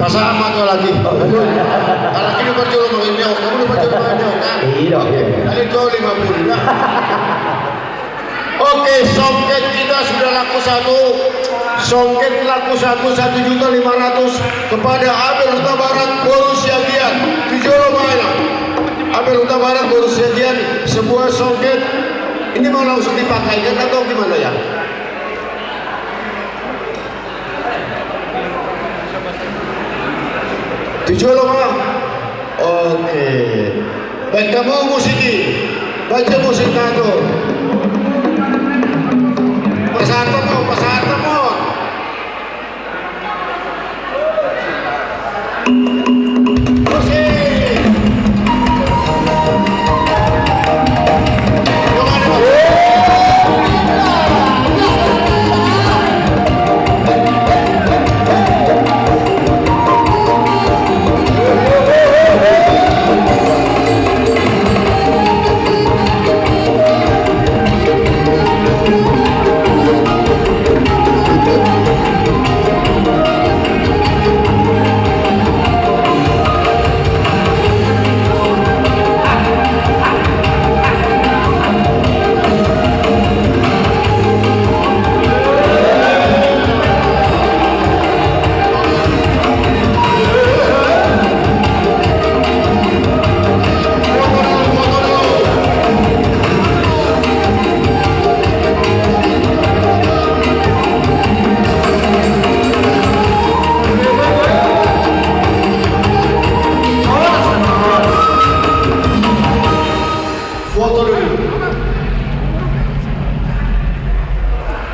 Pasama tuh lagi. Kalau kini berjual mengenai, kamu lupa jual mengenai kan? Iya. Kali itu 50 ya. Oke, songket kita sudah laku satu. Songket laku 1.500.000 kepada Abel Huta Barat Borussia Gian di Jolomaya. Abel Huta Barat Borussia Gian, sebuah songket. Ini mau langsung dipakaikan atau gimana ya? Dijual apa? Oke. Baik, kamu musiki, baca musik nato. Pasar temu.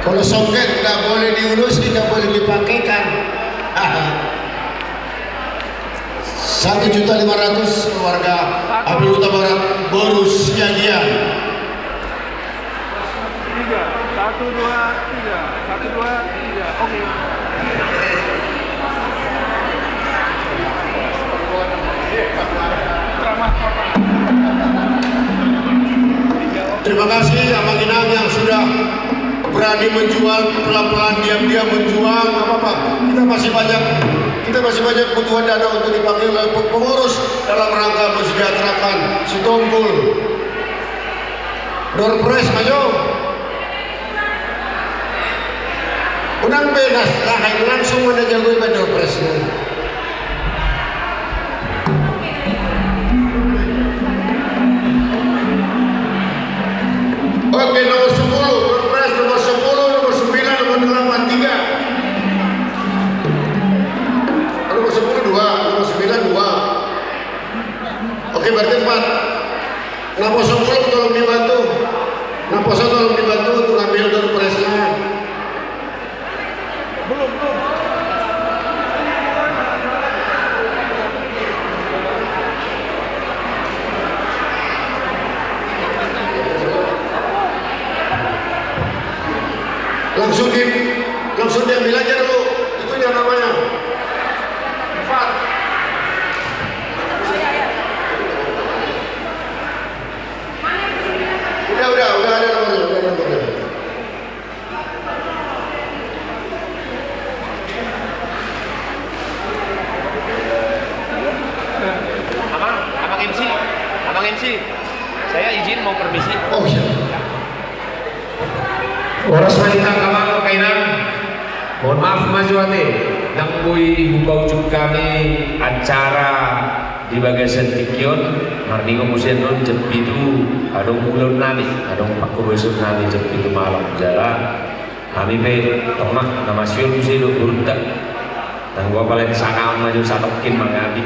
Kalau songket nggak boleh diurus, tidak boleh dipakaikan. 1.500.000 keluarga Abel Huta Barat Borussia Gian. 1, 2, 3. Oke. Terima kasih Abang Ginang yang sudah berani menjual, pelan-pelan diam-diam menjual. Apa-apa, kita masih banyak kebutuhan dana untuk dipakai oleh pengurus dalam rangka mensejahterakan si Tunggul. Dorpres maju. Unang benas lain langsung menjagoi Dorpresnya. Oke, nomor 10, Dorpres nomor 10, nomor 9, nomor 8, 3. Nomor 10 2, nomor 9 2. Oke, berarti 4. Nomor 10 tolong dibantu. Nomor 1 tolong dibantu untuk ambil Dorpresnya. Belum. Langsung diambil aja dulu. Itu yang namanya 4. Udah ada nomornya, Abang MC, saya izin mau permisi. Oh iya. Oras wanita kamang kainan. Mohon maaf Mas Wate, nang bui buka ujung kami acara di Bagasan Tikion, Marningo Musen nun jepitu, adong ulun nami, adong pakku besok nami jepitu malam jalan. Kami be tomak nama siul musi do burda. Dan gua paling sana maju satokin mangabi.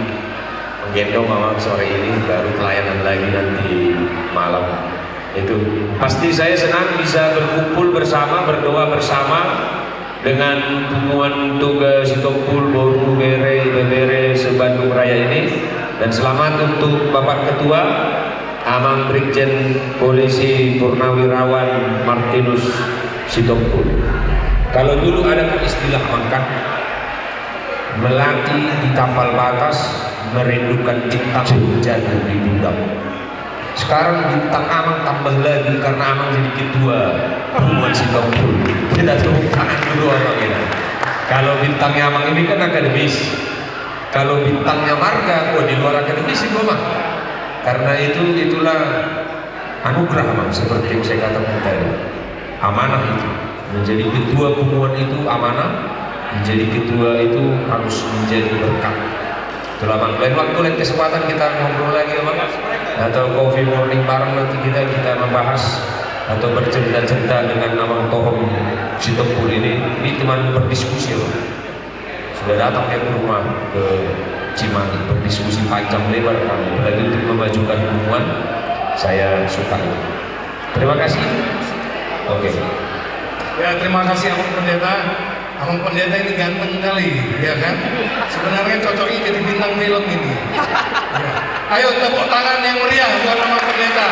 Menggendong mama sore ini baru pelayanan lagi nanti malam. Itu pasti saya senang bisa berkumpul bersama, berdoa bersama dengan Pumuan Tugas Sitompul Boru Bebere Sebandung Raya ini. Dan selamat untuk Bapak Ketua Amang Brigjen Polisi Purnawirawan Martinus Sitompul. Kalau dulu ada istilah mangkat, melati di tapal batas, merindukan bintang jatuh di pundak. Sekarang bintang Amang tambah lagi karena Amang jadi ketua Pumuan Sitompul. Kita tepuk tangan dulu Amang ini. Kalau bintangnya Amang ini kan akademis, kalau bintangnya marga, di luar akademis itu Amang. Karena itulah anugerah Amang, seperti yang saya katakan tadi. Amanah itu, menjadi ketua Pumuan itu amanah, menjadi ketua itu harus menjadi berkat. Itulah Bang. Lain waktu, lain kesempatan kita ngobrol lagi Bang, atau coffee morning bareng nanti kita membahas atau bercerita-cerita dengan Amang Tohom Sitompul ini. Ini teman berdiskusi Bang. Sudah datang dia ke rumah ke Cimahi, berdiskusi panjang lebar kami, apalagi untuk memajukan Pumuan. Saya suka itu. Terima kasih. Oke. Ya, terima kasih Amang Pendeta. Amang Pendeta ini ganteng kali, ya kan? Sebenarnya cocoknya jadi bintang film ini. Ya. Ayo tepuk tangan yang meriah buat Amang Pendeta.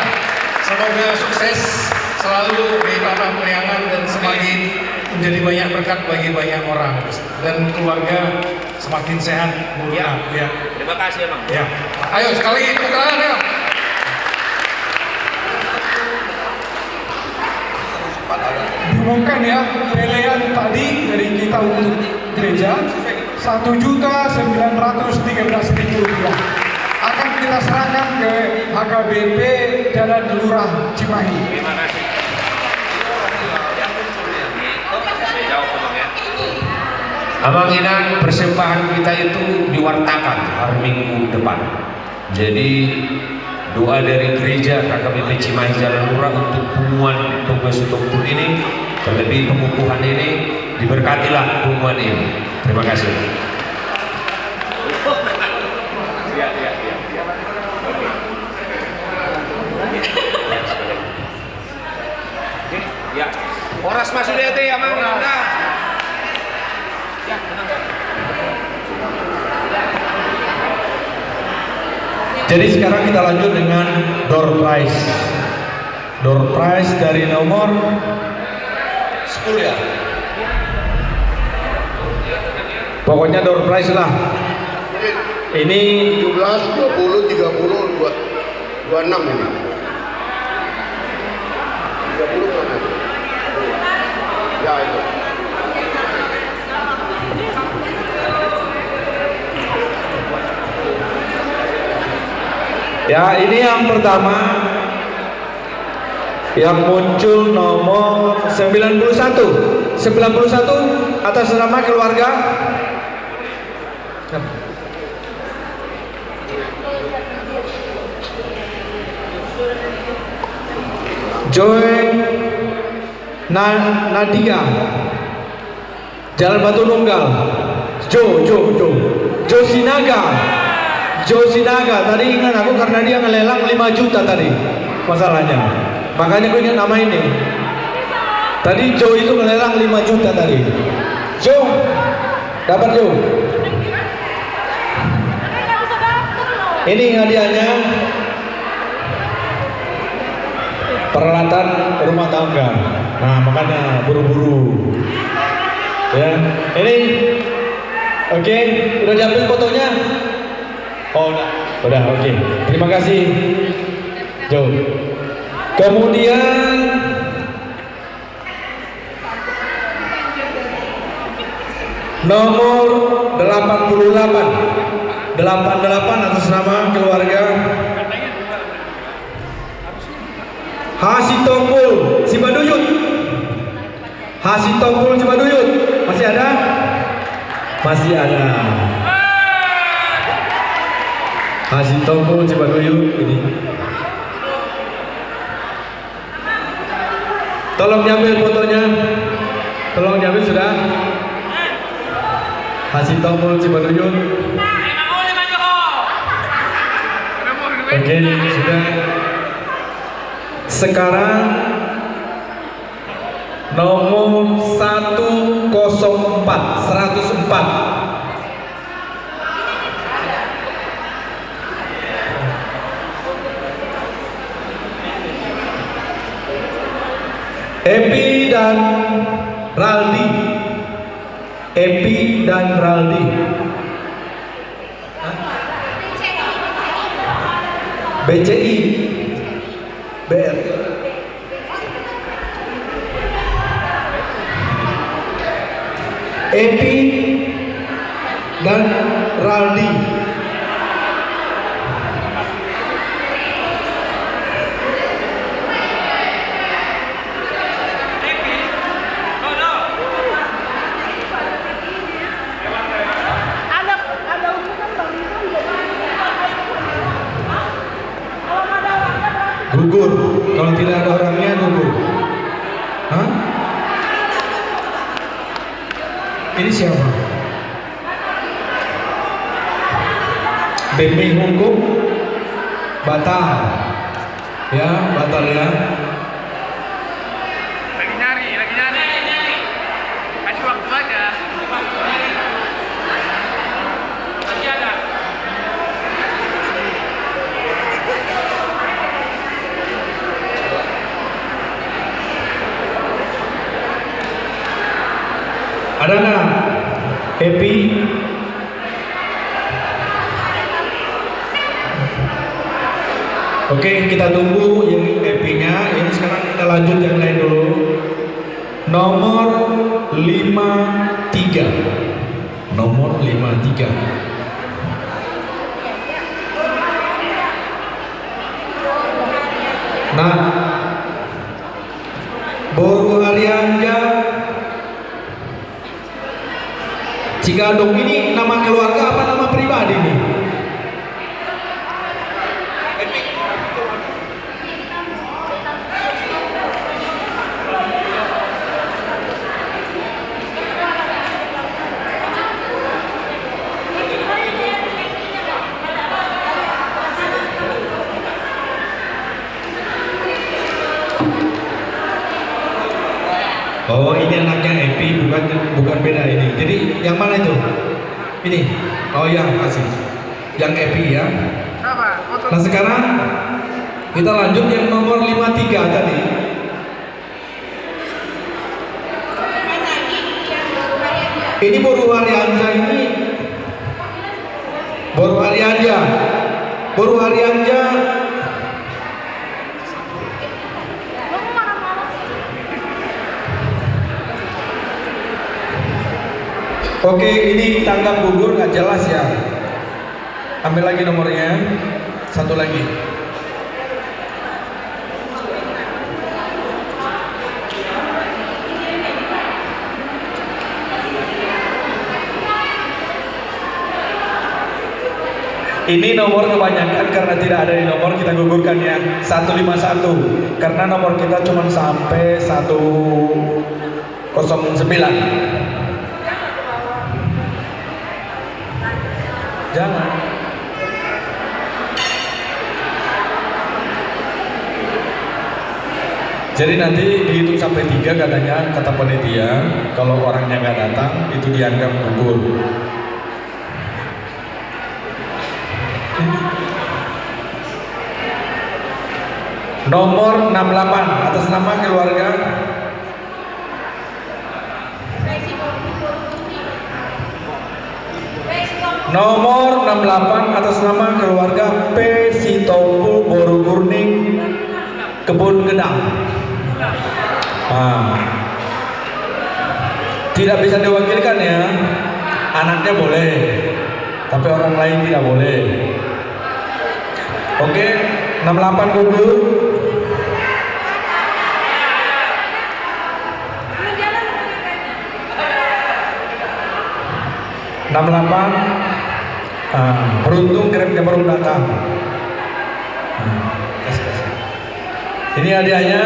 Semoga sukses selalu di tanah Priangan dan semakin menjadi banyak berkat bagi banyak orang dan keluarga semakin sehat. Ya. Terima kasih Bang. Ya. Ayo sekali lagi tepuk tangan ya. Diumumkan ya pelean tadi dari kita untuk gereja Rp1.913.000 akan kita serahkan ke HKBP Jalan Lurah Cimahi. Terima kasih. Jauh Bang ya. Amang Inang, persembahan kita itu diwartakan hari Minggu depan. Jadi doa dari gereja KKBP Cimahi Jalan Lurah untuk Pumuan Tugas Sitompul ini, terlebih pengukuhan ini, diberkatilah Pumuan ini. Terima kasih. Ya. Horas Mas Sudete ya Bang. Udah. Ya, tenang. Jadi sekarang kita lanjut dengan door prize. Door prize dari nomor 10 ya. Pokoknya door prize lah. Ini 17, 20, 30, 26 ini. 30 mana? Ya itu. ya, ini yang pertama yang muncul nomor 91 atas nama keluarga Joy Nadia, Jalan Batu Nunggal. Josinaga, tadi ingat aku karena dia ngelelang 5 juta tadi masalahnya, makanya aku ingat nama ini. Tadi Jo itu ngelelang 5 juta tadi. Jo, dapat Jo. Ini hadiahnya, peralatan rumah tangga. Nah makanya buru-buru ya. Ini oke, udah diambil fotonya? Oh udah oke. Terima kasih Jo. Kemudian nomor 88 atas nama keluarga Hasitompul Cibaduyut. Masih ada? Masih ada. Hasitompul Cibaduyut ini. Tolong diambil fotonya. Tolong diambil sudah. Hasitompul Cibaduyut. Oke, sudah. Sekarang nomor 101 104. Epi dan Raldi. Epi dan Raldi. BCI. BR. Epi dan Raldi. Ada hubungan Bang Ridwan jadi Gugur. Kalau tidak ada orangnya gugur. Hah? Ini siapa? Demi hukum batal. Ya, batal ya. Lagi nyari. Kasih waktu aja. Masih ada. Ada nggak? Epi. Oke, kita tunggu yang Epinya. Ini sekarang kita lanjut yang lain dulu. Nomor 53. Nomor 53. Nah, Boru Haryanja Cigadong ini nama keluarga apa nama pribadi nih? Oh, ini anaknya Epi, bukan beda ini. Jadi yang mana itu? Ini. Oh ya, kasih. Yang Epi ya. Nah sekarang kita lanjut yang nomor 53 tadi. Ini Boru Haryanja ini. Boru Haryanja. Boru Haryanja. Oke, ini kita anggap gugur, nggak jelas ya. Ambil lagi nomornya, satu lagi. Ini nomor kebanyakan karena tidak ada di nomor kita gugurkan ya 151 karena nomor kita cuma sampai 109. Jangan. Jadi nanti dihitung sampai 3 katanya kata panitia. Kalau orangnya nggak datang itu dianggap gugur. Nomor 68 atas nama keluarga Nomor 68 atas nama keluarga P. Sitompul Boru Gurning Kebun Gedang. Tidak bisa diwakilkan ya. Anaknya boleh, tapi orang lain tidak boleh. Oke, 68 gugur. Beruntung kirimnya baru datang. Ini hadiahnya,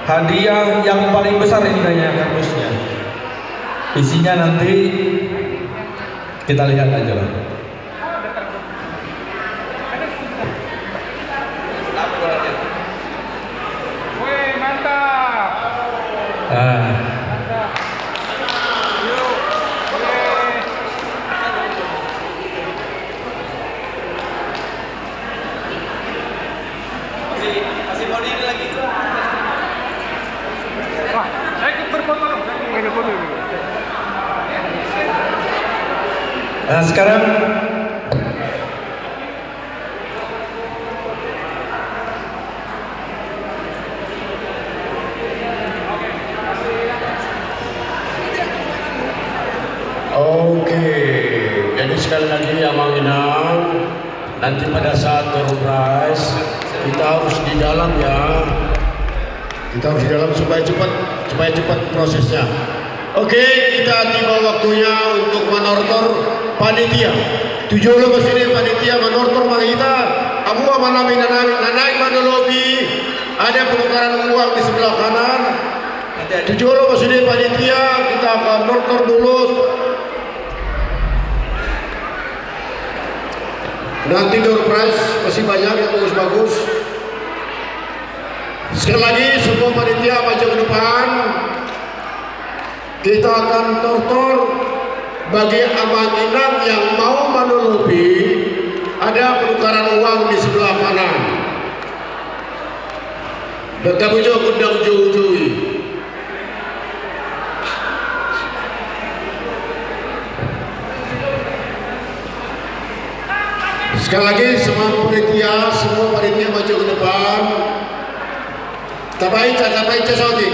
hadiah yang paling besar ini kayaknya kardusnya. Isinya nanti kita lihat aja lah. Wih, mantap. Nah sekarang Oke, jadi sekali lagi Abang Inang, nanti pada saat door prize kita harus di dalam ya. Kita harus di dalam supaya cepat prosesnya. Oke, kita tiba waktunya untuk menortor panitia. Tujuh lo kesini panitia menortor mari kita. Abu manami naik mana lobi. Ada penukaran uang di sebelah kanan. Tujuh lo kesini panitia, kita akan nortor dulu. Nanti door prize masih banyak yang bagus-bagus. Sekali lagi semua panitia maju ke depan. Kita akan tortor bagi Abang Inang yang mau menelupi. Ada penukaran uang di sebelah kanan. Dan kamu juga undang ujung-ujungi. Sekali lagi semua panitia maju ke depan. Tabai Saudi.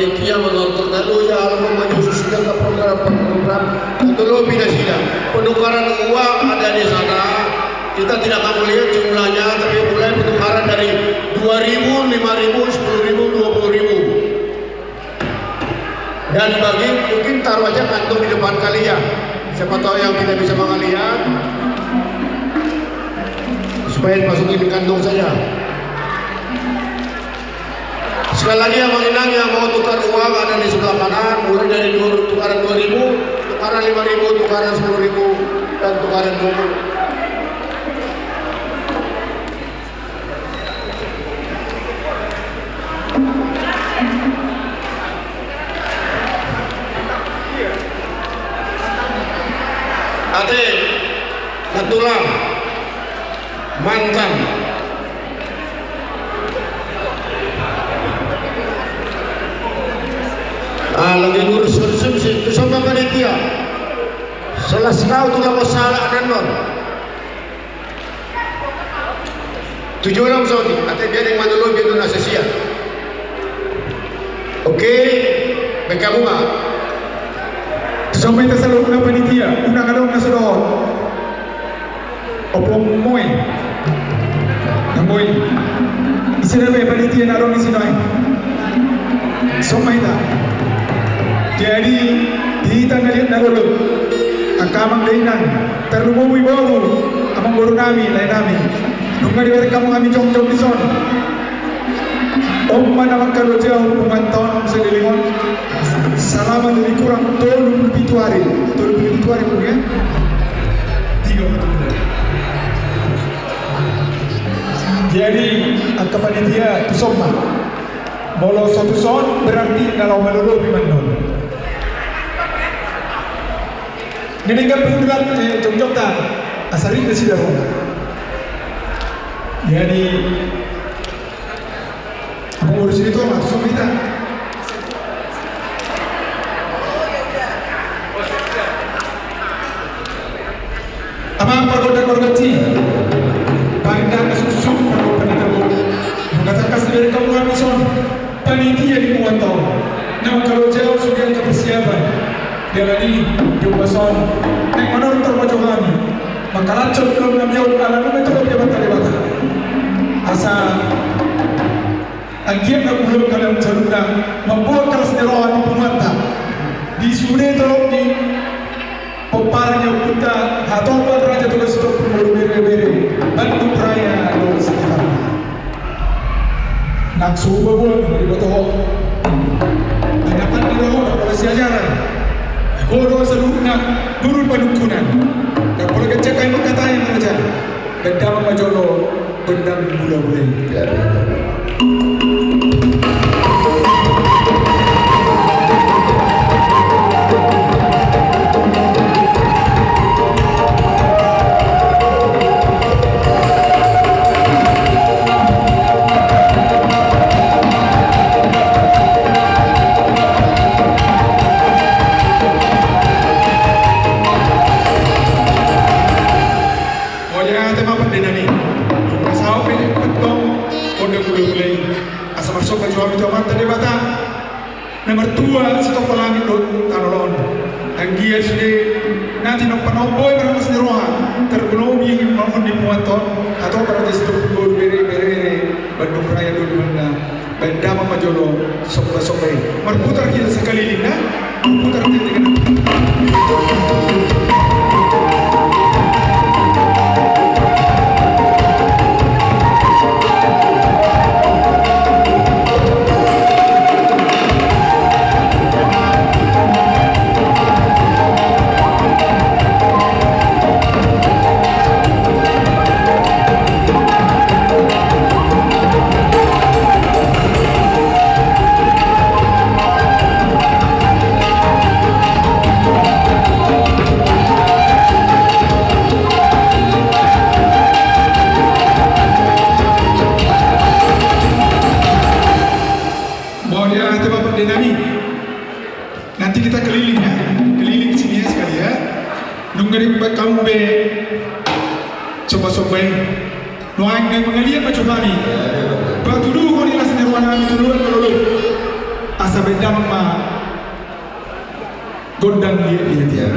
panitia menonton lalu ya Allah menyusun ke program itu lebih dari sini. Penukaran uang ada di sana. Kita tidak akan melihat jumlahnya, tapi mulai penukaran dari 2.000, 5.000, 10.000, 20.000. Dan bagi mungkin taruh aja kantong di depan kalian. Siapa tahu yang tidak bisa mengalian, supaya masukin kantong saja. Sekali lagi yang menginang yang mau tukar uang ada di sebelah kanan, mulai dari tukaran 2.000, tukaran 5.000, tukaran 10.000, dan tukaran 20. Ate, Natulang, Mantan, lagi ngurus konsumsi itu sama panitia. Salah tulang masalah dan non. 7 orang Saudi, ate biar yang mana lo biar nasi siang. Oke, kamu mah. Sampai tersalur na panitia, unang adong na sudon. Opo moy. Namoy. Isinabe panitia na adong isinoy. Sampai ta. Jadi kita ngelihat narolo. Akamang dainan, terlumui baru, amang guru nami, lain nami. Nunga di kamu kami jom di son. Om mana makan jauh pemantauan selilingon. Selama lebih kurang 27 hari bu ya. 30 bulan. Jadi angka panitia itu soma Bolo satu son berarti kalau melulu bimanon. Nininggal pendulat jom-jom ta asarin na sila ron. Yani ang urusin ito matusok kita. Amang pergoda-goda ci Pagdang kesusuk Pagdang Mengatakas dari kamu Amison Panitia di Muantau Nah kalau jauh sudah ke persiapan Dalani Jumpa son Nek menurut terbaca kami Maka lancur belum namiaw Alam itu lebih bata-bata Asa Agian na belum kalian cerita Membuat kelas derohan di Pemata Di suri teruk di Peparnya kita atau raja tugas untuk berbere-bere Bandung Raya dan sekitarnya. Nak subuh pun di Botoho. Hadapan di bawah polisi ajaran. Bodoh seluruhnya turun padukunan. Dan kalau kecekai mengkatai raja. Benda majolo bendang bula-bula. Nomor 2 si Toko Langit dot tanolon. Ang giya sini nanti nang panomboy para mas nirohan tergulomi mohon di Muaton atau para distro gol bere Bandung Raya do dimana benda majolo sobe merputar kita sekeliling na merputar kita nanti kita keliling ya, keliling sini ya sekali ya. Nunggu kamu be coba-coba nuang yang mengalir macam kami. Batu dulu kau ni rasa nirwana kami dulu kalau asa benda mama gondang dia.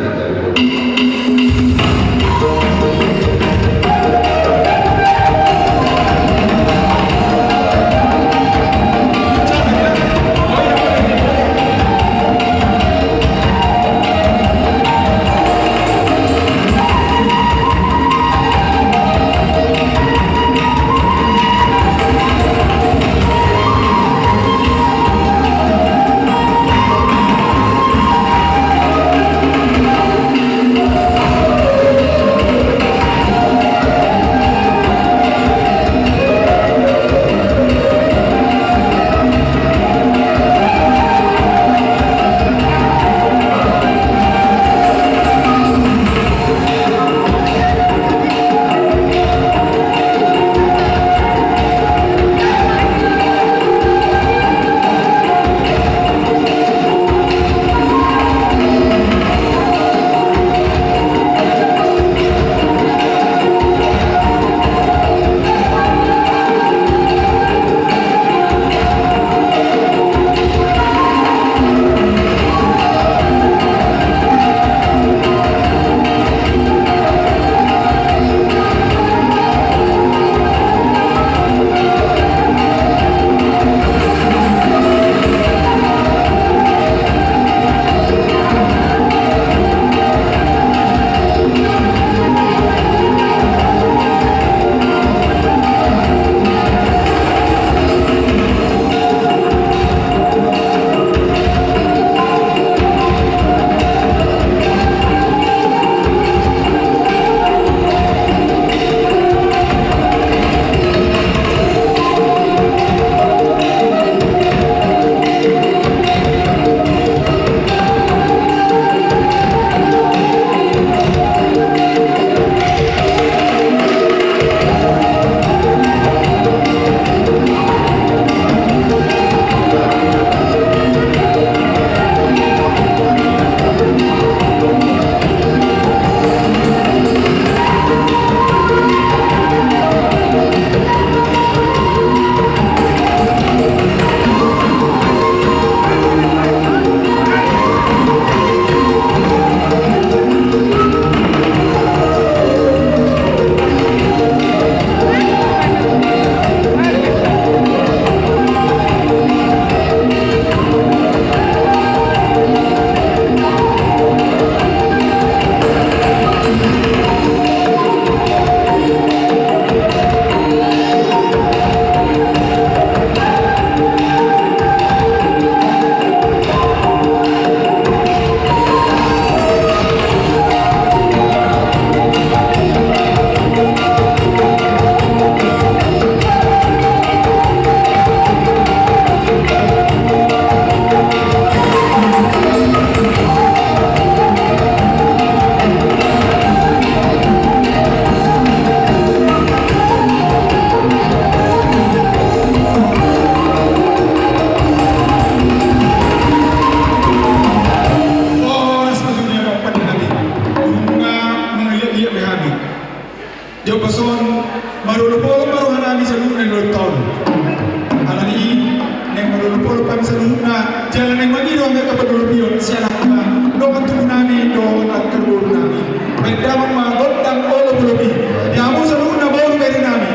lebion sialaka doon tunami doon at kalburo nami medamang magotang olo lebi yamu seluruh na baru beri nami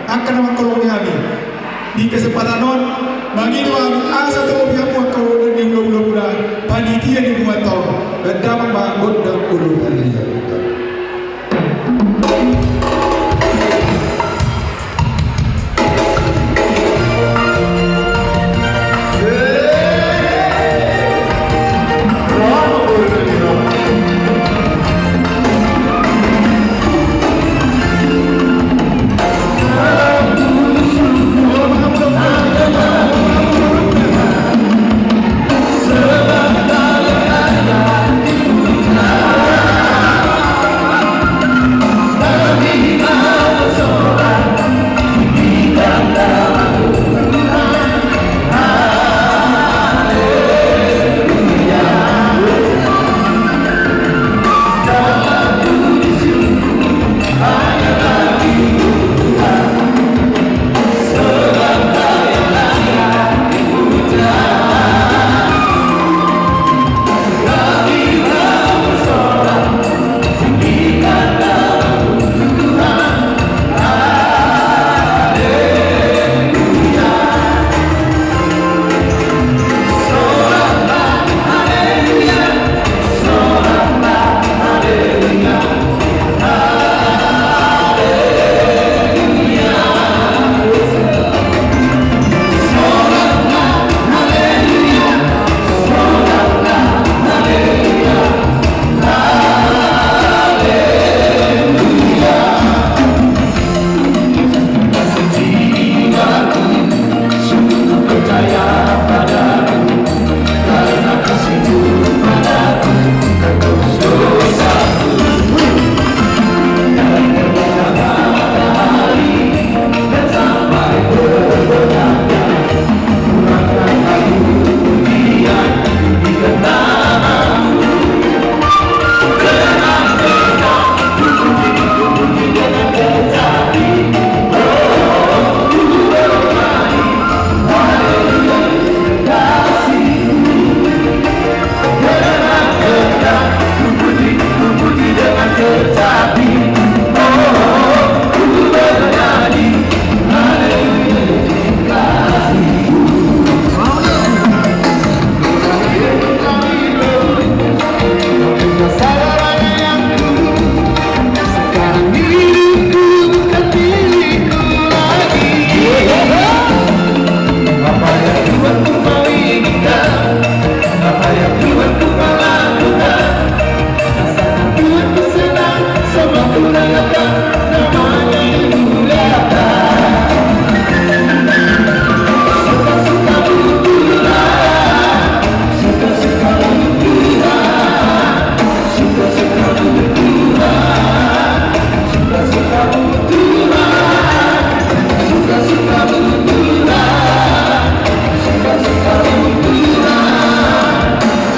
akan naman kolong nami di kesempatan non mangino aming asa to biya mo ko ni ulo panitia ni bumato medamang magotang olo beri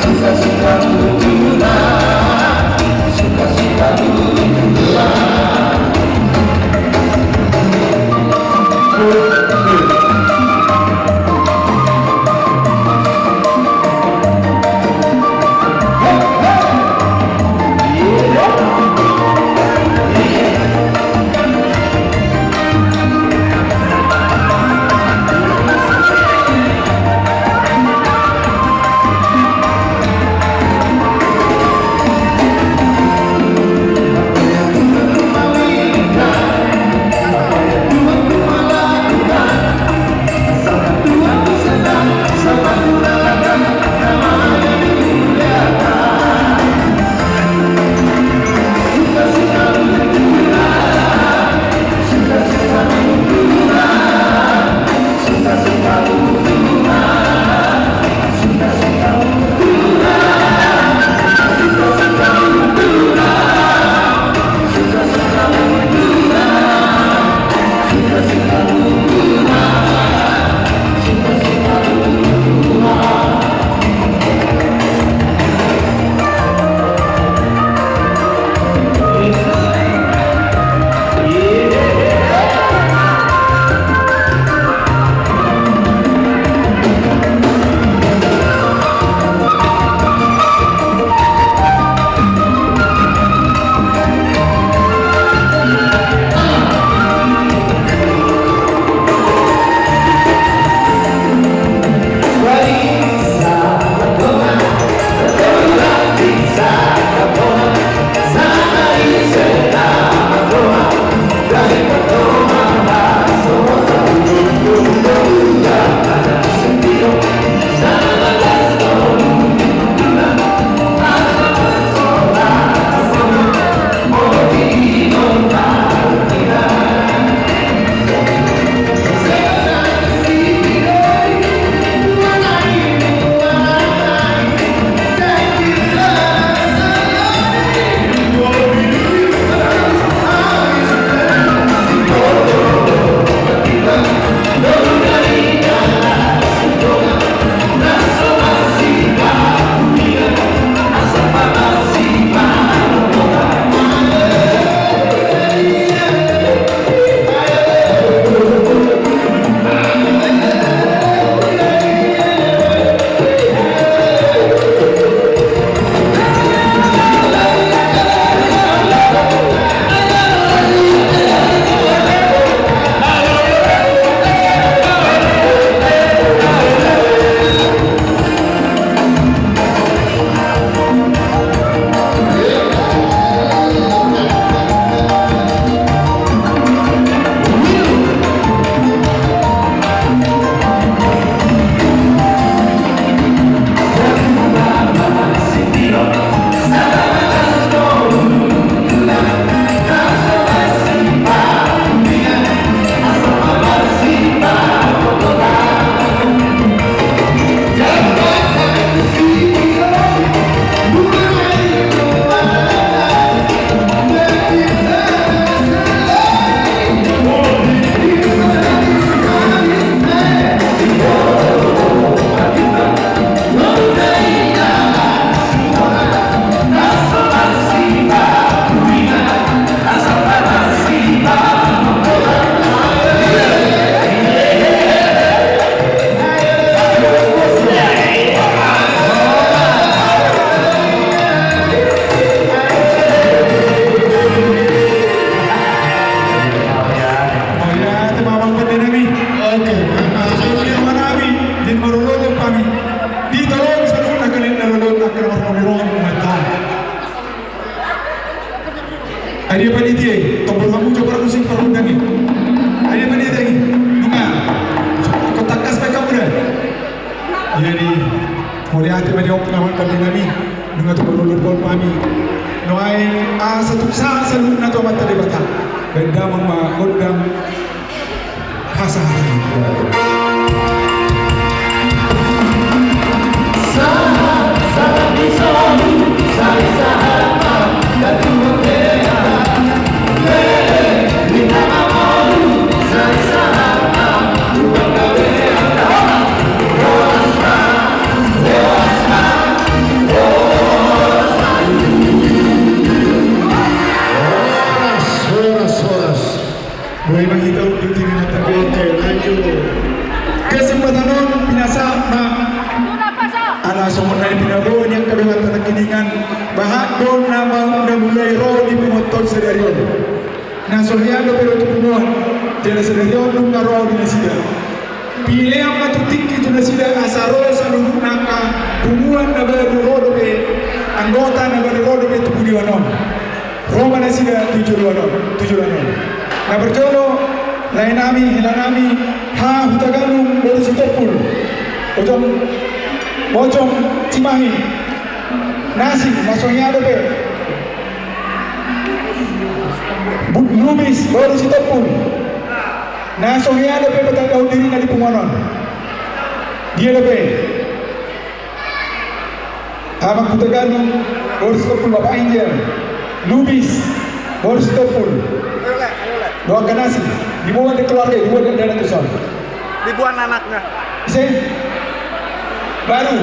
Suka Ada panitia, tombol kamu coba musik perundang ni. Ada panitia ni, bunga. Kotak kas mereka muda. Jadi, boleh hati pada orang pengawan pandai ni, bunga tu berulur bol kami. Noai satu sah selalu nak tuan mata debata. Benda mama gondang hasa hati. Boleh bagi tahu duty dengan tabi okey lanjut. Kesempatan non binasa ma ala somon dari pinabon yang kedua tanah kiningan bahak don nama udah mulai roh di pemotor sedarion. Nah sohiado pero tu pumuan jadi sedarion nung roh di nasida. Pilih apa tu tinggi tu nasida asaro saluruh naka pumuan na baru roh dobe anggota na baru roh dobe tu budiwanon. Roh mana sida tujuanon. Na berjolo lainami hilanami ha hutaganung baru sitopul bojong Cimahi nasi nasonya dobe Lubis baru sitopul nasonya dobe petang diri nadi Pumonon dia dobe abang hutaganung baru sitopul bapak Angel Lubis baru sitopul doakan nasi, dibuat di keluarga, dibuat di dalam tusan. Dibuat anaknya. Bisa? Baru.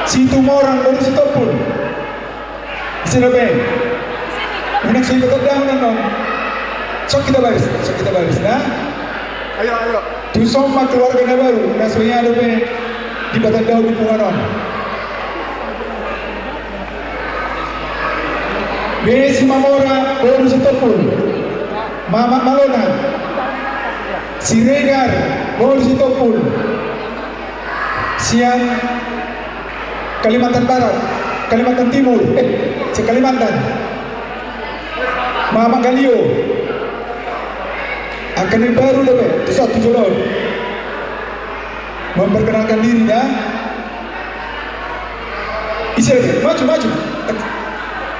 Situ orang baru sitopul. Bisa lebih. Unak saya kata dah non. Sok kita baris, nah. Ayo. Tusan mak keluarga na baru, nasunya lebih di batang daun di Pumonon. Besi mamora baru sitopul. Mama Malona, Siregar, Bol Sitopul, Sian, Kalimantan Barat, Kalimantan Timur, Kalimantan, Mama Galio, akan yang baru lebih, itu satu jalur, memperkenalkan diri dah, isi maju,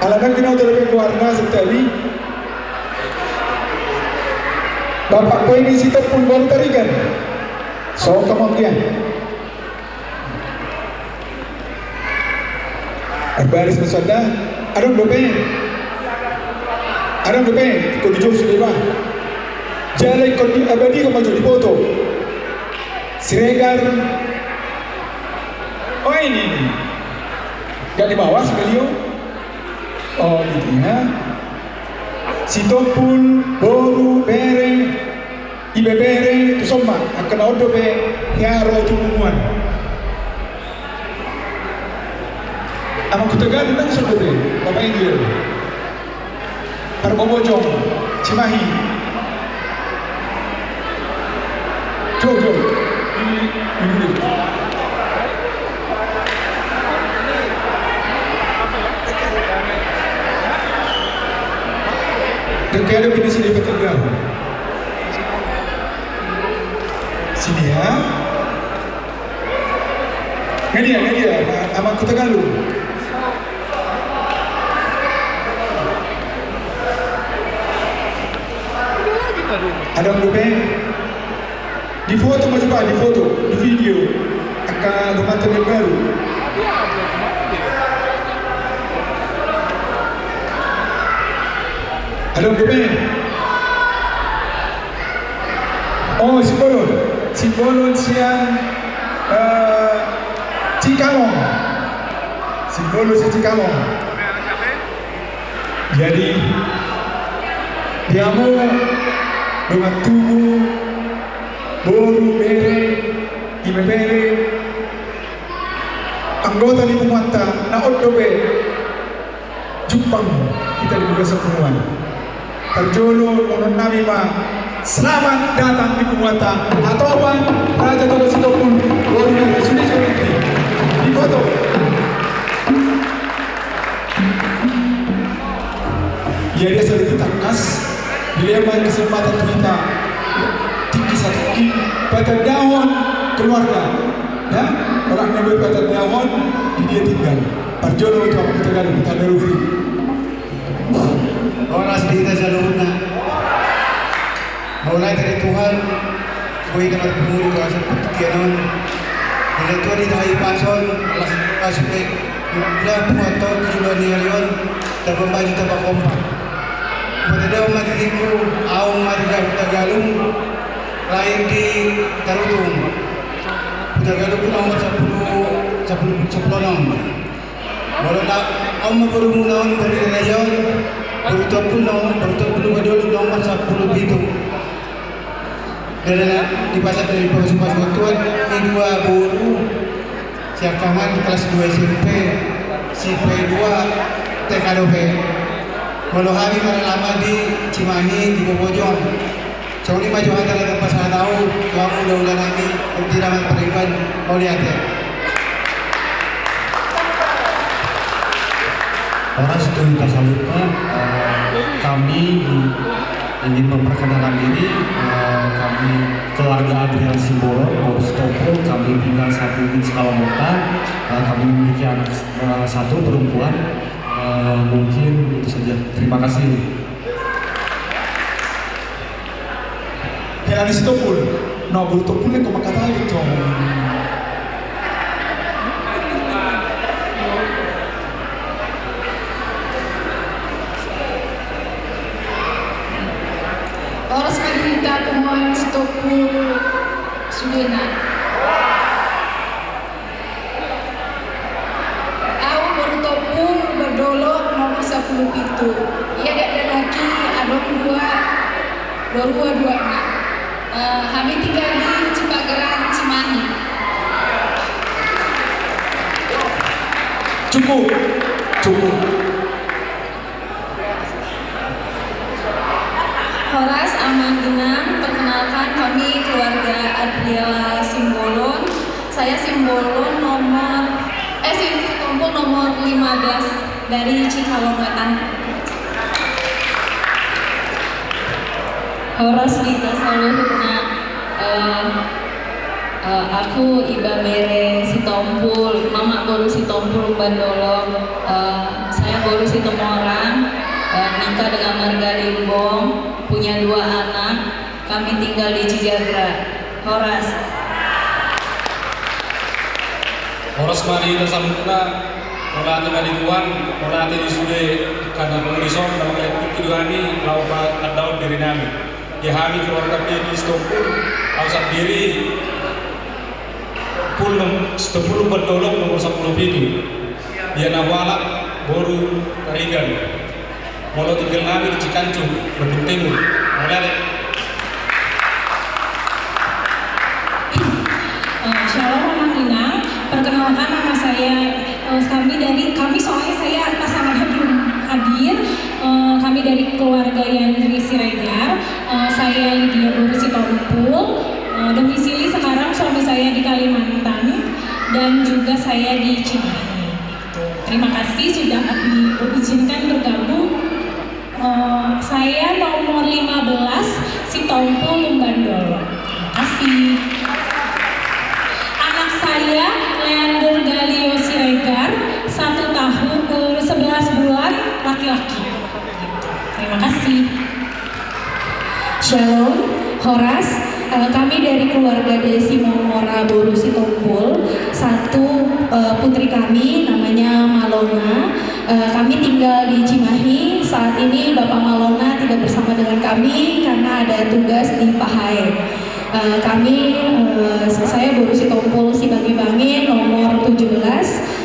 alasan kita udah lebih keluarga sekali. Bapak kau ini sitopul baru tarikan. So kemudian baris bersada ada dope kau dijauh sudah bah jalan kau di abadi kau maju di foto Siregar oh ini gak di bawah sekali oh gitu ya. Sitopul, Boru, Bere, Ibebere, itu semua akan ada be hiaro tumuan. Amak kutagan nang sudah be, bapak Inggil. Parbobojong, Cimahi. Jo, ini. Kaya ada bini sini bertegang. Sini ya. Ini dia, Amak Kota Galuh. Ada yang lupa. Di foto macam apa? Di foto, di video. Akan rumah teman baru. Ada yang lupa. Oh, Simbolon siang Cikalong. Simbolon si Cikalong. Jadi dia mau dengan tubuh Boru, Bere, Ibebere, anggota di Pumuanta, na Odobe, Jepang kita dibuka sepenuhan. Terjolo nonon nami ma, selamat datang di Pumuanta. Atau apa? Raja Toba Sitopul, Boru Bere, sudah di foto. jadi sedikit tangkas bila main kesempatan kita tinggi satu pada daun keluarga ya orang yang pada daun di dia tinggal perjuangan untuk apa kita ada kita daruri orang sedih jalurna mulai dari Tuhan gue dengar pemuri kuasa petikiran dari Tuhan di dahi pason alas pasuke dia puato tujuan niarion dan membaju tabak kompak pada daun matiriku aung mariga Tagalung lahir di Tarutung Tagalung nomor 10 nomor Wala ang mapurumunahon balik na yun, berutapul badulog nomor 10 dito. Dan di pasar dari pasuk-pasuk tuan, ini 2 guru, siakangan kelas 2 SMP, SMP 2, TKDP. Walau hari para lama di Cimahi, di Bobojong. So ini maju antara tempat saya tahu, kamu udah nanti bertiraman periban, mau lihat ya. Orang setuju tasalutnya kami ingin memperkenalkan diri kami keluarga Adrian Simbolon Boris Topol kami tinggal satu di Skalomota kami memiliki anak satu perempuan mungkin itu saja terima kasih. Helanis Topol, no Boris Topol yang kau kata itu. Oras kita kumuha ng Stopul Sugena. Ako Borutopul Berdolok nomor 17. Ia ada lagi adong 2 anak. Kami tinggal di Cipageran, Cimahi. Cukup. Horas Amanggenang, perkenalkan kami keluarga Adriela Simbolon. Saya Simbolon Simbolon nomor 15 dari Cikalongwetan. Horas Dita Saluhutna, aku Iba Bere Sitompul, Mama Boru Sitompul Bandolong. Saya Boru Sitomorang, nikah dengan Marga Limbong, punya 2 anak, kami tinggal di Cijagra. Horas Mari kita sambutna Olati Kadikuan, Olati di Sude karena pengurison dan kolektif Kiduani laupat adaun diri nami Yahami keluarga di Stopul Ausap diri Pulum Stopul Berdolong nomor 10 itu Yana Walak Boru Tarigan Walau tinggal nami di Cikancu Bandung Timur Oleh Shalom Amanggenang, perkenalkan nama saya kami soalnya saya pasangannya belum hadir. Kami dari keluarga Yandri Siregar. Saya Lydia Boru Sitompul. Domisili sekarang suami saya di Kalimantan dan juga saya di Cimahi. Terima kasih sudah diizinkan bergabung. Saya nomor 15 Sitompul Bandolo. Terima kasih. Saya Leander Galio Siregar, 1 tahun 11 bulan, laki-laki. Terima kasih. Shalom, Horas. Kami dari keluarga Desi Momora Boru Sitompul. 1 putri kami namanya Malona. Kami tinggal di Cimahi. Saat ini Bapak Malona tidak bersama dengan kami karena ada tugas di Pahai. Saya Boru Sitompul Sibangi-Bangi nomor 17.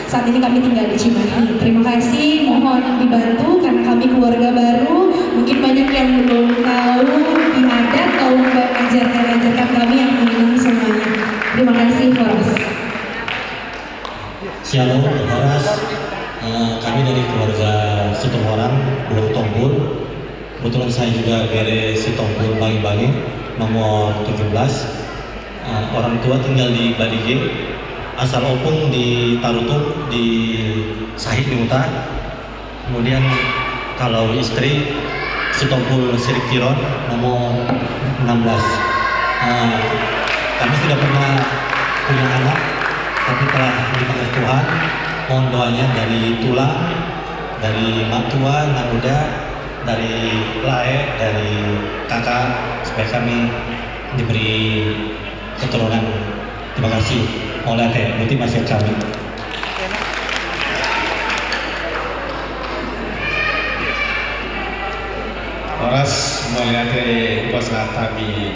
Saat ini kami tinggal di Cimahi. Terima kasih, mohon dibantu karena kami keluarga baru. Mungkin banyak yang belum tahu di adat, tolong ajarkan kami yang mengenal semuanya. Terima kasih, Horas. Shalom, Horas. Kami dari keluarga Sitomorang, Boru Tompul. Kebetulan saya juga Bere Sitompul Bangi-Bangi nomor 17. Orang tua tinggal di Badige, asal opung di Tarutung di Sahid di Muta. Kemudian Kalau istri Sitompul Sirik Tiron nomor 16. Kami tidak pernah punya anak, tapi telah dipanggil Tuhan. Mohon doanya dari tulang, dari mak tua, Naruda, dari Lae, dari kakak, supaya kami diberi keturunan. Terima kasih. Oleh teh, berarti masih kami. Oras melihat bahasa kami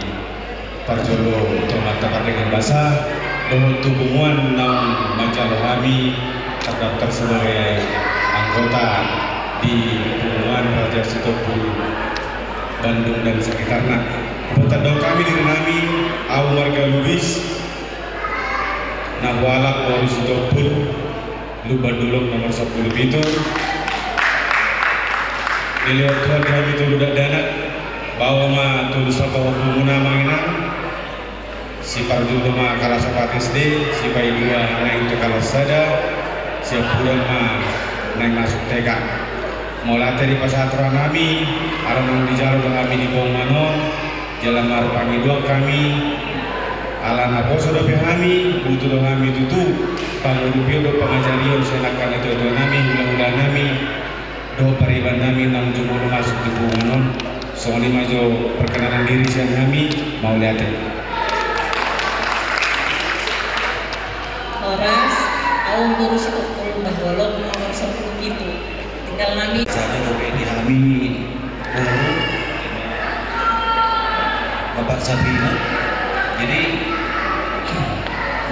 Parjolo tomat dapat dengan bahasa dohon tubungan nam majalah kami terdaftar sebagai anggota di Hubungan Raja Sitompul Bandung dan sekitarnya. Keputusan doa kami dari kami au warga Lubis Nahwalak Waru Sitompul Lubandulok nomor 10 itu Nilai Tuhan kami tulu dana bawa ma tulu sapa hubungan manginang si Parjudo ma kalah sapatis de si Pai dua naik itu kalah sada si Puran ma naik masuk TK mulai dari pasatran kami alam di jalur kami di Bongmanon jalan marupangi dua kami ala napo sudah kami butuh kami tutu pangurupio do pengajarion senakan itu kami ulang-ulang kami do pariban kami nang jumlah masuk di Bongmanon soalnya maju perkenalan diri siang kami mau lihat Horas au Guru Sitompul Bandolok nomor 10 itu tinggal kami saya lebih di kami Bapak Sabina. Jadi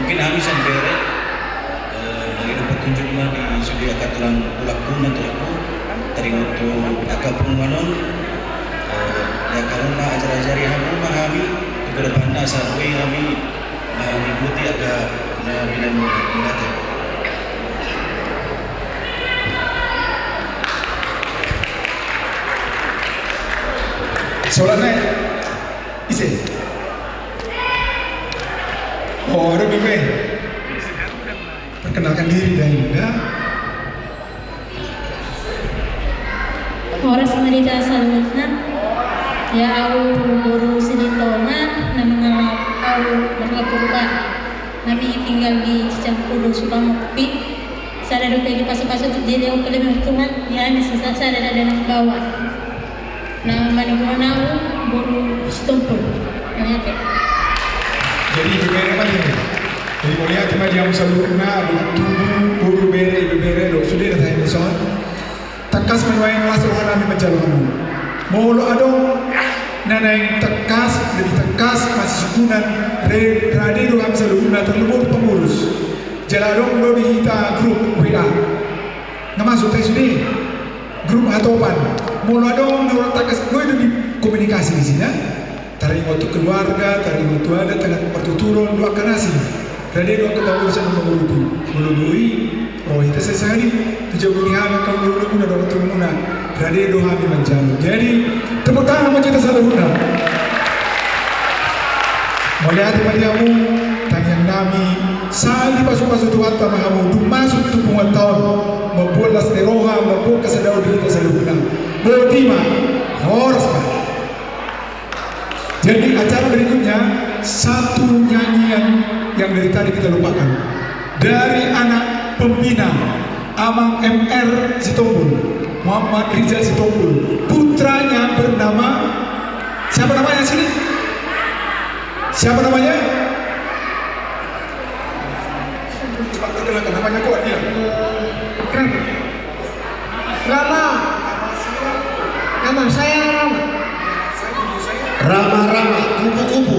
mungkin kami sampai begitu petunjuknya disediakan tulang pun teringat untuk agak pengumuman ya karena ajar-ajari kami ke depannya sampai kami mengikuti agak minat Soalnya ise. Oh, ada bebe. Perkenalkan diri dah ini, dah. Horas Marita Salutna. Ya au Guru Silitona namanya au berlapurba. Nabi tinggal di Cicangkudo Sukamakti. Saya ada di pasar-pasar jadi au kelebih Tuhan ya ini saya ada anak bawah. Nah, mana Guru Sitompul. Jadi bebere mana ini? Jadi melihat cuma dia musalurna dengan tubuh guru bebere lo sudah dah ini soal. Tekas menuai kelas rohani kami menjalanmu. Mulu adong nanai tekas lebih tekas masih sukunan rade do kami salurna terlebur pengurus. Jaladong lebih kita grup WA. Namasuk tes ini grup atopan. Mulu adong nurut tekas gue itu di komunikasi di sini. Tarik waktu keluarga, tarik waktu ada tengah pertuturan dua kanasi. Rade dua kepengurusan melului. Oh itu sehari tujuh hari kamu dulu guna dua termuna. Rade dua hari menjalu. Jadi tepuk tangan sama kita salahuna. Melihat madiamu tanyang nami sali pasuk-pasuk Tuhan sama kamu du masuk tu tahun membuat neroha membuat kesadau diri salahuna. Botima horas pak. Jadi acara berikutnya satu nyanyian yang dari tadi kita lupakan dari anak pembina Amang MR Sitompul Muhammad Rizal Sitompul, putranya bernama siapa namanya sini? Siapa namanya? Coba perkenalkan namanya kok dia? Rama. Nama saya Rama. Rama-rama, kupu-kupu.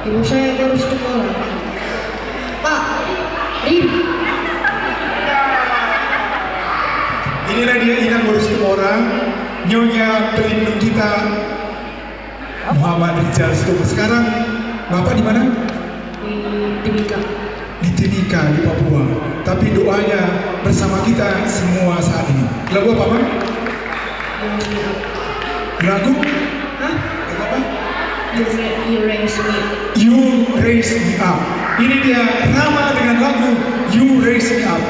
Ibu saya baru sekolah. Pak, Riri. Inilah dia Inang ngurus orang, nyonya pelindung kita Muhammad Rizal Sitompul. Sekarang Bapak di mana? Di Timika. Di Timika di Papua. Tapi doanya bersama kita semua saat ini. Lagu apa, Bang? Lagu? Hah? Lagu apa? You raise me up. You raise me up. Ini dia Rama dengan lagu You Raise Me Up.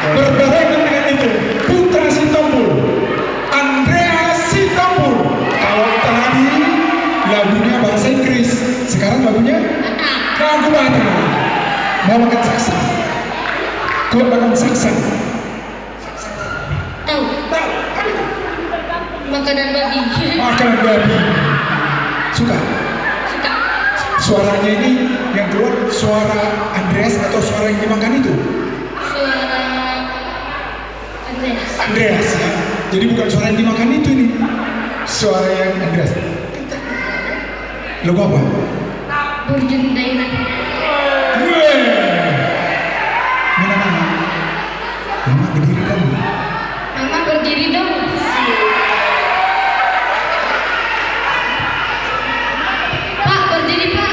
Berbarengan dengan itu Putra Sitompul, Andrea Sitompul. Kalau tadi lagunya bahasa Inggris, sekarang lagunya lagu Batak. Mau makan saksa? Kau makan saksa? Tahu. Makanan babi. Makanan babi. Suka? Suka. Suaranya ini yang keluar suara Andreas atau suara yang dimakan itu? Suara Andreas. Andreas ya. Jadi bukan suara yang dimakan itu ini. Suara yang Andreas. Lagu apa? Burjun Daina. Mana mama? Mama berdiri dong. Mama berdiri dong. Pak berdiri Pak.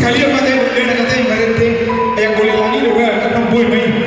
sekali yang mata yang boleh nak kata yang boleh lagi juga kan boy main